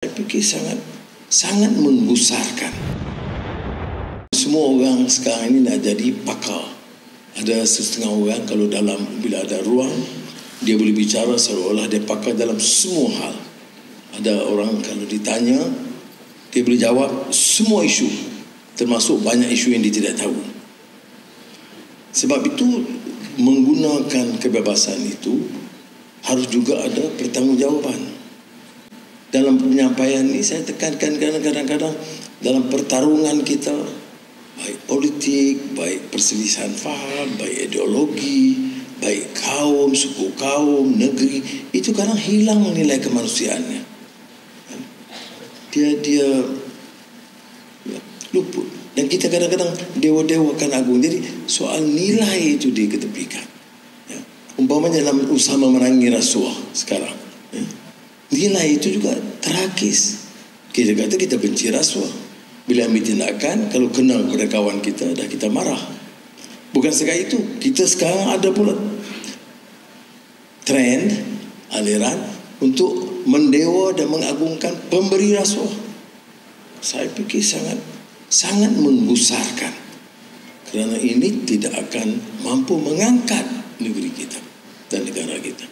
Saya fikir sangat menggusarkan. Semua orang sekarang ini nak jadi pakar. Ada setengah orang kalau bila ada ruang, dia boleh bicara seolah-olah dia pakar dalam semua hal. Ada orang kalau ditanya, dia boleh jawab semua isu, termasuk banyak isu yang dia tidak tahu. Sebab itu, menggunakan kebebasan itu harus juga ada pertanggungjawaban. Dalam penyampaian ini saya tekankan kadang-kadang dalam pertarungan kita, baik politik, baik perselisihan faham, baik ideologi, baik kaum, suku kaum, negeri, itu kadang hilang nilai kemanusiaannya. Dia luput. Dan kita kadang-kadang dewa-dewakan agung. Jadi soal nilai itu diketepikan. Umpamanya dalam usaha memerangi rasuah sekarang, nilai itu juga tragis. Kita kata kita benci rasuah. Bila ambil tindakan, kalau kenal kepada kawan kita, dah kita marah. Bukan sekadar itu, kita sekarang ada pula trend, aliran untuk mendewa dan mengagungkan pemberi rasuah. Saya fikir sangat menggusarkan. Kerana ini tidak akan mampu mengangkat negeri kita dan negara kita.